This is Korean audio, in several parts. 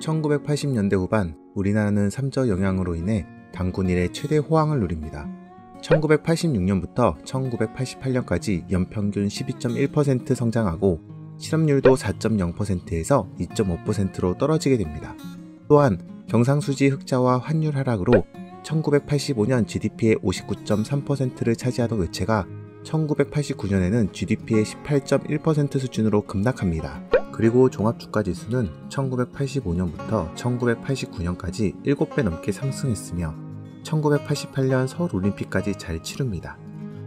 1980년대 후반 우리나라는 삼저 영향으로 인해 단군 이래 최대 호황을 누립니다. 1986년부터 1988년까지 연평균 12.1% 성장하고 실업률도 4.0%에서 2.5%로 떨어지게 됩니다. 또한 경상수지 흑자와 환율 하락으로 1985년 GDP의 59.3%를 차지하던 외채가 1989년에는 GDP의 18.1% 수준으로 급락합니다. 그리고 종합주가지수는 1985년부터 1989년까지 7배 넘게 상승했으며 1988년 서울올림픽까지 잘 치릅니다.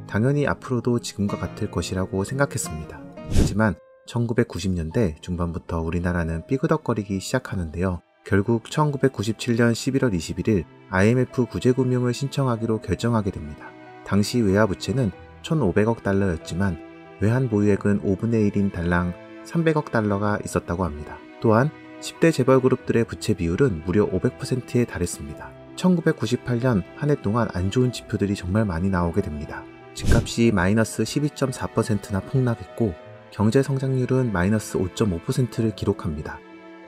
당연히 앞으로도 지금과 같을 것이라고 생각했습니다. 하지만 1990년대 중반부터 우리나라는 삐그덕거리기 시작하는데요. 결국 1997년 11월 21일 IMF 구제금융을 신청하기로 결정하게 됩니다. 당시 외화부채는 1,500억 달러였지만 외환 보유액은 5분의 1인 달랑 300억 달러가 있었다고 합니다. 또한 10대 재벌그룹들의 부채 비율은 무려 500%에 달했습니다. 1998년 한 해 동안 안 좋은 지표들이 정말 많이 나오게 됩니다. 집값이 마이너스 12.4%나 폭락했고 경제 성장률은 마이너스 5.5%를 기록합니다.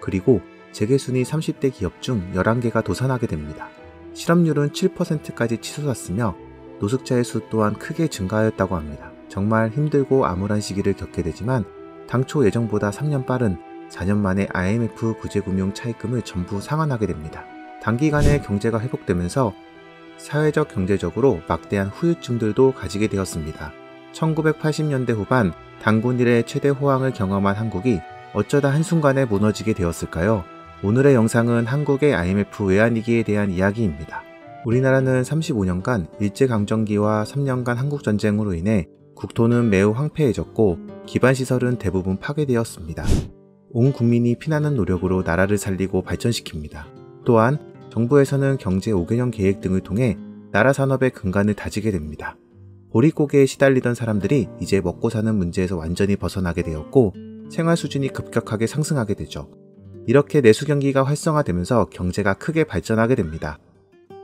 그리고 재계순위 30대 기업 중 11개가 도산하게 됩니다. 실업률은 7%까지 치솟았으며 노숙자의 수 또한 크게 증가하였다고 합니다. 정말 힘들고 암울한 시기를 겪게 되지만 당초 예정보다 3년 빠른 4년 만에 IMF 구제금융 차입금을 전부 상환하게 됩니다. 단기간에 경제가 회복되면서 사회적 경제적으로 막대한 후유증들도 가지게 되었습니다. 1980년대 후반 단군 이래 최대 호황을 경험한 한국이 어쩌다 한순간에 무너지게 되었을까요? 오늘의 영상은 한국의 IMF 외환위기에 대한 이야기입니다. 우리나라는 35년간 일제강점기와 3년간 한국전쟁으로 인해 국토는 매우 황폐해졌고 기반시설은 대부분 파괴되었습니다. 온 국민이 피나는 노력으로 나라를 살리고 발전시킵니다. 또한 정부에서는 경제 5개년 계획 등을 통해 나라 산업의 근간을 다지게 됩니다. 보릿고개에 시달리던 사람들이 이제 먹고 사는 문제에서 완전히 벗어나게 되었고 생활 수준이 급격하게 상승하게 되죠. 이렇게 내수 경기가 활성화되면서 경제가 크게 발전하게 됩니다.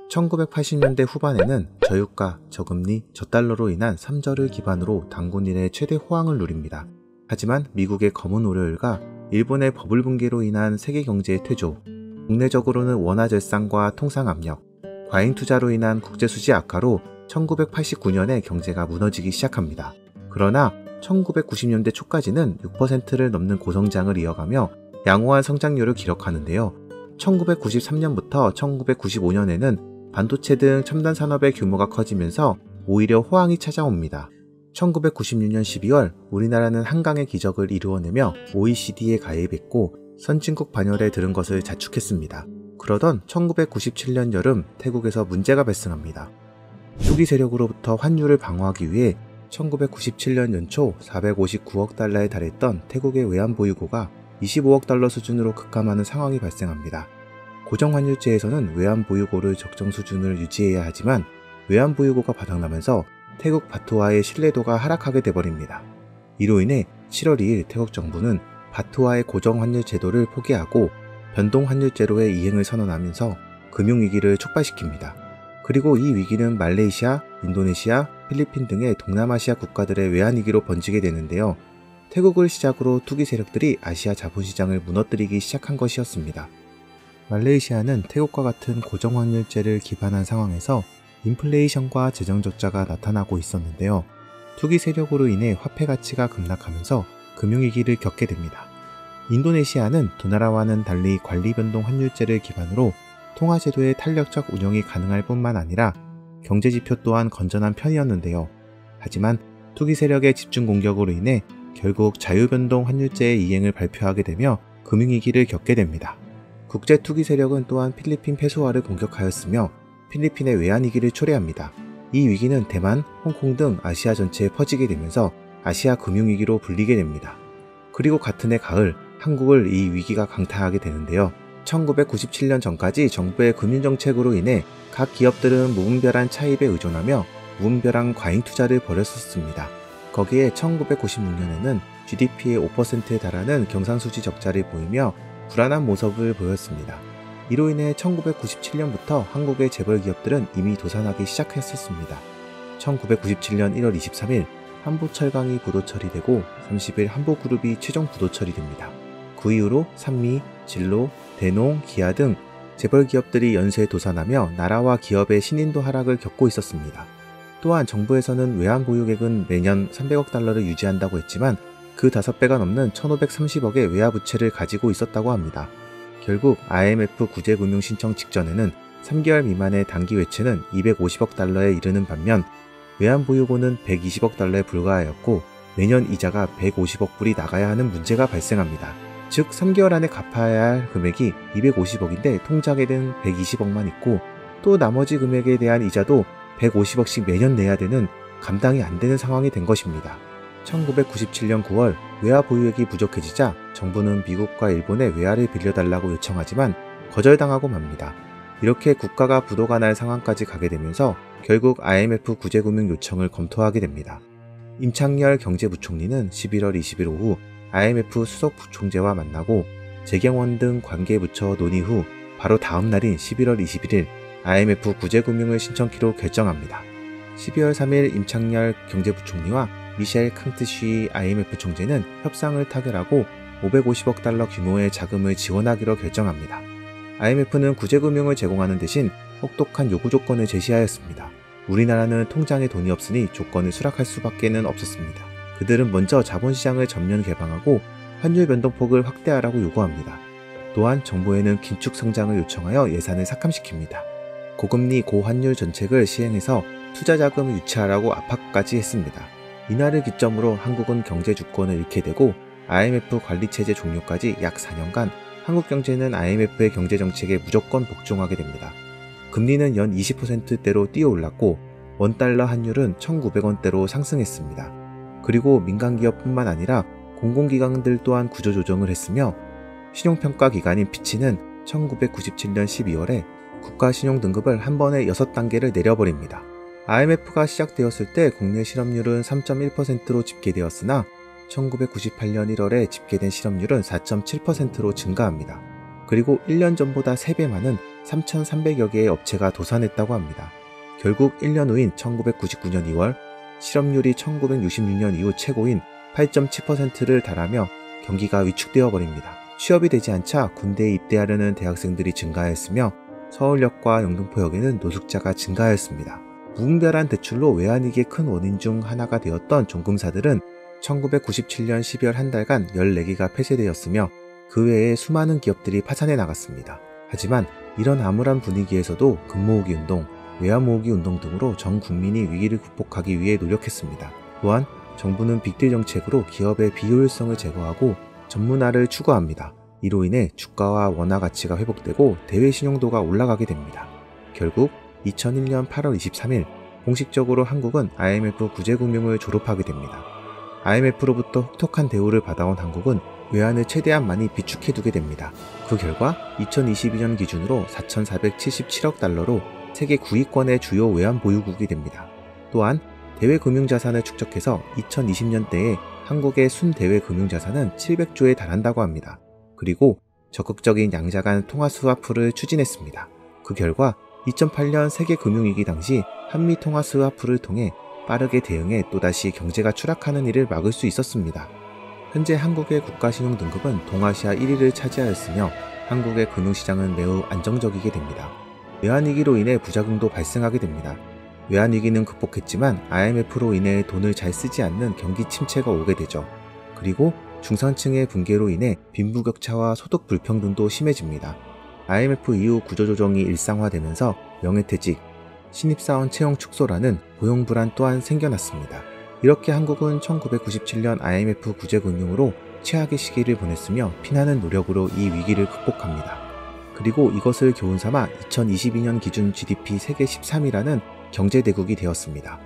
1980년대 후반에는 저유가, 저금리, 저달러로 인한 삼저를 기반으로 단군 이래 최대 호황을 누립니다. 하지만 미국의 검은 월요일과 일본의 버블 붕괴로 인한 세계 경제의 퇴조, 국내적으로는 원화 절상과 통상 압력, 과잉 투자로 인한 국제 수지 악화로 1989년에 경제가 무너지기 시작합니다. 그러나 1990년대 초까지는 6%를 넘는 고성장을 이어가며 양호한 성장률을 기록하는데요. 1993년부터 1995년에는 반도체 등 첨단 산업의 규모가 커지면서 오히려 호황이 찾아옵니다. 1996년 12월 우리나라는 한강의 기적을 이루어내며 OECD에 가입했고 선진국 반열에 들은 것을 자축했습니다. 그러던 1997년 여름 태국에서 문제가 발생합니다. 투기 세력으로부터 환율을 방어하기 위해 1997년 연초 459억 달러에 달했던 태국의 외환 보유고가 25억 달러 수준으로 급감하는 상황이 발생합니다. 고정환율제에서는 외환 보유고를 적정 수준을 유지해야 하지만 외환 보유고가 바닥나면서 태국 바트와의 신뢰도가 하락하게 돼버립니다. 이로 인해 7월 2일 태국 정부는 바트와의 고정환율 제도를 포기하고 변동환율제로의 이행을 선언하면서 금융위기를 촉발시킵니다. 그리고 이 위기는 말레이시아, 인도네시아, 필리핀 등의 동남아시아 국가들의 외환위기로 번지게 되는데요. 태국을 시작으로 투기 세력들이 아시아 자본시장을 무너뜨리기 시작한 것이었습니다. 말레이시아는 태국과 같은 고정환율제를 기반한 상황에서 인플레이션과 재정적자가 나타나고 있었는데요. 투기 세력으로 인해 화폐 가치가 급락하면서 금융위기를 겪게 됩니다. 인도네시아는 두 나라와는 달리 관리변동 환율제를 기반으로 통화제도의 탄력적 운영이 가능할 뿐만 아니라 경제지표 또한 건전한 편이었는데요. 하지만 투기 세력의 집중 공격으로 인해 결국 자유변동 환율제의 이행을 발표하게 되며 금융위기를 겪게 됩니다. 국제 투기 세력은 또한 필리핀 페소화를 공격하였으며 필리핀의 외환위기를 초래합니다. 이 위기는 대만, 홍콩 등 아시아 전체에 퍼지게 되면서 아시아 금융위기로 불리게 됩니다. 그리고 같은 해 가을 한국을 이 위기가 강타하게 되는데요. 1997년 전까지 정부의 금융정책으로 인해 각 기업들은 무분별한 차입에 의존하며 무분별한 과잉 투자를 벌였었습니다. 거기에 1996년에는 GDP의 5%에 달하는 경상수지 적자를 보이며 불안한 모습을 보였습니다. 이로 인해 1997년부터 한국의 재벌 기업들은 이미 도산하기 시작했었습니다. 1997년 1월 23일 한보철강이 부도 처리되고 30일 한보그룹이 최종 부도 처리됩니다. 그 이후로 산미, 진로, 대농, 기아 등 재벌 기업들이 연쇄 도산하며 나라와 기업의 신인도 하락을 겪고 있었습니다. 또한 정부에서는 외환 보유액은 매년 300억 달러를 유지한다고 했지만 그 5배가 넘는 1530억의 외화 부채를 가지고 있었다고 합니다. 결국 IMF 구제금융 신청 직전에는 3개월 미만의 단기 외채는 250억 달러에 이르는 반면 외환 보유고는 120억 달러에 불과하였고 매년 이자가 150억 불이 나가야 하는 문제가 발생합니다. 즉 3개월 안에 갚아야 할 금액이 250억인데 통장에는 120억만 있고 또 나머지 금액에 대한 이자도 150억씩 매년 내야 되는 감당이 안 되는 상황이 된 것입니다. 1997년 9월 외화 보유액이 부족해지자 정부는 미국과 일본에 외화를 빌려달라고 요청하지만 거절당하고 맙니다. 이렇게 국가가 부도가 날 상황까지 가게 되면서 결국 IMF 구제금융 요청을 검토하게 됩니다. 임창열 경제부총리는 11월 20일 오후 IMF 수석 부총재와 만나고 재경원 등 관계부처 논의 후 바로 다음 날인 11월 21일 IMF 구제금융을 신청키로 결정합니다. 12월 3일 임창열 경제부총리와 미셸 캉트쉬 IMF 총재는 협상을 타결하고 550억 달러 규모의 자금을 지원하기로 결정합니다. IMF는 구제금융을 제공하는 대신 혹독한 요구 조건을 제시하였습니다. 우리나라는 통장에 돈이 없으니 조건을 수락할 수밖에는 없었습니다. 그들은 먼저 자본시장을 전면 개방하고 환율 변동폭을 확대하라고 요구합니다. 또한 정부에는 긴축 성장을 요청하여 예산을 삭감시킵니다. 고금리 고환율 정책을 시행해서 투자 자금을 유치하라고 압박까지 했습니다. 이날을 기점으로 한국은 경제 주권을 잃게 되고 IMF 관리체제 종료까지 약 4년간 한국 경제는 IMF의 경제정책에 무조건 복종하게 됩니다. 금리는 연 20%대로 뛰어올랐고 원달러 환율은 1,900원대로 상승했습니다. 그리고 민간기업뿐만 아니라 공공기관들 또한 구조조정을 했으며 신용평가기관인 피치는 1997년 12월에 국가신용등급을 한 번에 6단계를 내려버립니다. IMF가 시작되었을 때 국내 실업률은 3.1%로 집계되었으나 1998년 1월에 집계된 실업률은 4.7%로 증가합니다. 그리고 1년 전보다 3배 많은 3,300여 개의 업체가 도산했다고 합니다. 결국 1년 후인 1999년 2월 실업률이 1966년 이후 최고인 8.7%를 달하며 경기가 위축되어 버립니다. 취업이 되지 않자 군대에 입대하려는 대학생들이 증가했으며 서울역과 영등포역에는 노숙자가 증가하였습니다. 무분별한 대출로 외환위기의 큰 원인 중 하나가 되었던 종금사들은 1997년 12월 한 달간 14개가 폐쇄되었으며 그 외에 수많은 기업들이 파산해 나갔습니다. 하지만 이런 암울한 분위기에서도 금모으기 운동, 외화 모으기 운동 등으로 전 국민이 위기를 극복하기 위해 노력했습니다. 또한 정부는 빅딜 정책으로 기업의 비효율성을 제거하고 전문화를 추구합니다. 이로 인해 주가와 원화 가치가 회복되고 대외 신용도가 올라가게 됩니다. 결국 2001년 8월 23일 공식적으로 한국은 IMF 구제금융을 졸업하게 됩니다. IMF로부터 혹독한 대우를 받아온 한국은 외환을 최대한 많이 비축해두게 됩니다. 그 결과 2022년 기준으로 4,477억 달러로 세계 9위권의 주요 외환 보유국이 됩니다. 또한 대외 금융자산을 축적해서 2020년대에 한국의 순대외 금융자산은 700조에 달한다고 합니다. 그리고 적극적인 양자간 통화 스와프를 추진했습니다. 그 결과 2008년 세계 금융위기 당시 한미 통화 스와프를 통해 빠르게 대응해 또다시 경제가 추락하는 일을 막을 수 있었습니다. 현재 한국의 국가신용등급은 동아시아 1위를 차지하였으며 한국의 금융시장은 매우 안정적이게 됩니다. 외환위기로 인해 부작용도 발생하게 됩니다. 외환위기는 극복했지만 IMF로 인해 돈을 잘 쓰지 않는 경기 침체가 오게 되죠. 그리고 중산층의 붕괴로 인해 빈부격차와 소득 불평등도 심해집니다. IMF 이후 구조조정이 일상화되면서 명예퇴직, 신입사원 채용 축소라는 고용불안 또한 생겨났습니다. 이렇게 한국은 1997년 IMF 구제금융으로 최악의 시기를 보냈으며 피나는 노력으로 이 위기를 극복합니다. 그리고 이것을 교훈삼아 2022년 기준 GDP 세계 13위라는 경제대국이 되었습니다.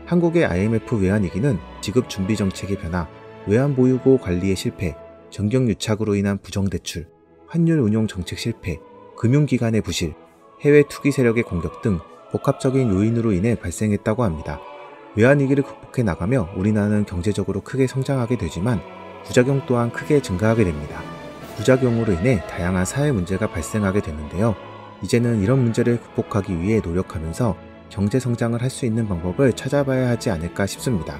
한국의 IMF 외환위기는 지급준비정책의 변화, 외환보유고 관리의 실패, 정경유착으로 인한 부정대출, 환율 운용 정책 실패, 금융기관의 부실, 해외 투기 세력의 공격 등 복합적인 요인으로 인해 발생했다고 합니다. 외환위기를 극복해 나가며 우리나라는 경제적으로 크게 성장하게 되지만 부작용 또한 크게 증가하게 됩니다. 부작용으로 인해 다양한 사회 문제가 발생하게 되는데요. 이제는 이런 문제를 극복하기 위해 노력하면서 경제 성장을 할 수 있는 방법을 찾아봐야 하지 않을까 싶습니다.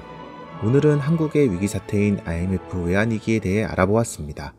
오늘은 한국의 위기 사태인 IMF 외환위기에 대해 알아보았습니다.